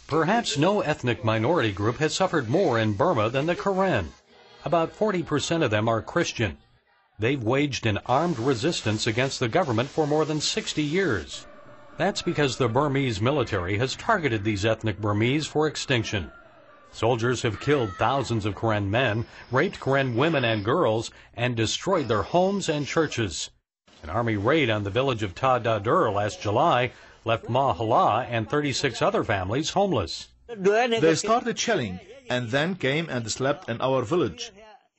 Perhaps no ethnic minority group has suffered more in Burma than the Karen. About 40% of them are Christian. They've waged an armed resistance against the government for more than 60 years. That's because the Burmese military has targeted these ethnic Burmese for extinction. Soldiers have killed thousands of Karen men, raped Karen women and girls, and destroyed their homes and churches. An army raid on the village of Ta Dadur last July left Ma Hala and 36 other families homeless. They started shelling and then came and slept in our village.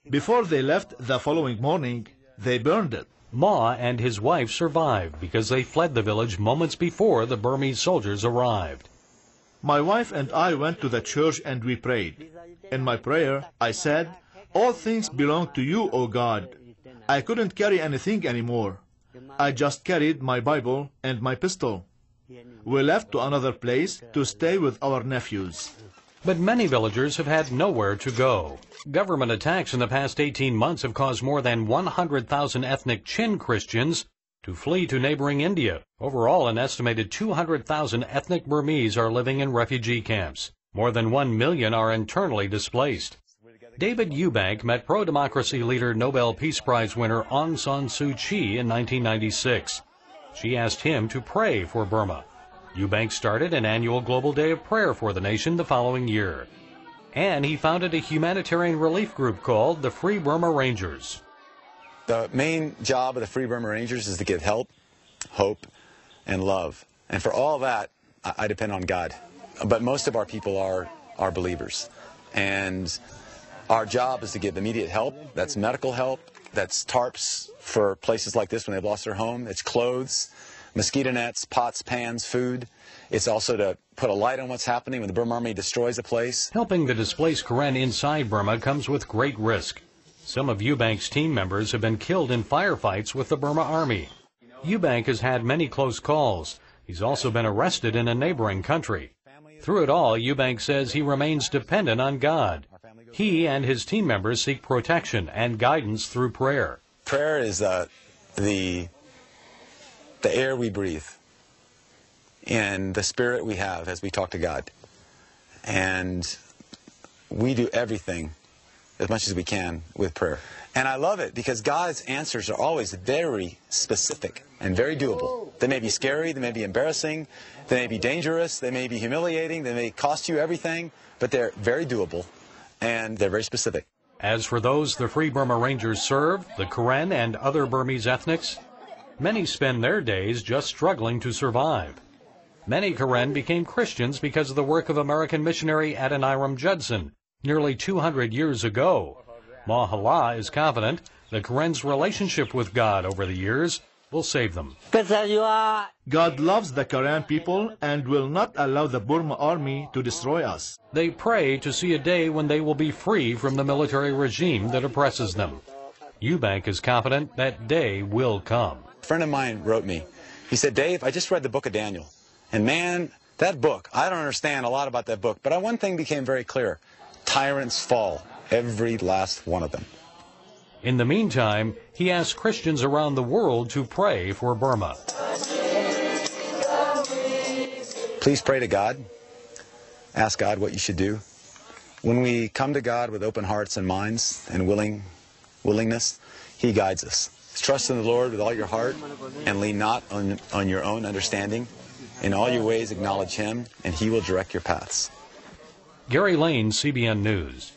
Before they left the following morning, they burned it. Ma and his wife survived because they fled the village moments before the Burmese soldiers arrived. My wife and I went to the church and we prayed. In my prayer, I said, "All things belong to you, O God." I couldn't carry anything anymore. I just carried my Bible and my pistol. We left to another place to stay with our nephews. But many villagers have had nowhere to go. Government attacks in the past 18 months have caused more than 100,000 ethnic Chin Christians to flee to neighboring India. Overall, an estimated 200,000 ethnic Burmese are living in refugee camps. More than 1 million are internally displaced. David Eubank met pro-democracy leader Nobel Peace Prize winner Aung San Suu Kyi in 1996. She asked him to pray for Burma. Eubank started an annual global day of prayer for the nation the following year. And he founded a humanitarian relief group called the Free Burma Rangers. The main job of the Free Burma Rangers is to give help, hope, and love. And for all that, I depend on God. But most of our people are believers. And our job is to give immediate help. That's medical help. That's tarps for places like this when they've lost their home. It's clothes, mosquito nets, pots, pans, food. It's also to put a light on what's happening when the Burma Army destroys a place. Helping the displaced Karen inside Burma comes with great risk. Some of Eubank's team members have been killed in firefights with the Burma Army. Eubank has had many close calls. He's also been arrested in a neighboring country. Through it all, Eubank says he remains dependent on God. He and his team members seek protection and guidance through prayer. Prayer is the air we breathe and the spirit we have as we talk to God. And we do everything as much as we can with prayer. And I love it because God's answers are always very specific and very doable. They may be scary, they may be embarrassing, they may be dangerous, they may be humiliating, they may cost you everything, but they're very doable and they're very specific. As for those the Free Burma Rangers serve, the Karen and other Burmese ethnics, many spend their days just struggling to survive. Many Karen became Christians because of the work of American missionary Adoniram Judson nearly 200 years ago. Ma Hala is confident the Karen's relationship with God over the years will save them. God loves the Karen people and will not allow the Burma Army to destroy us. They pray to see a day when they will be free from the military regime that oppresses them. Eubank is confident that day will come. A friend of mine wrote me. He said, "Dave, I just read the book of Daniel. And man, that book, I don't understand a lot about that book, but one thing became very clear. Tyrants fall, every last one of them." In the meantime, he asks Christians around the world to pray for Burma. Please pray to God. Ask God what you should do. When we come to God with open hearts and minds and willingness, He guides us. Trust in the Lord with all your heart and lean not on your own understanding. In all your ways acknowledge Him, and He will direct your paths. Gary Lane, CBN News.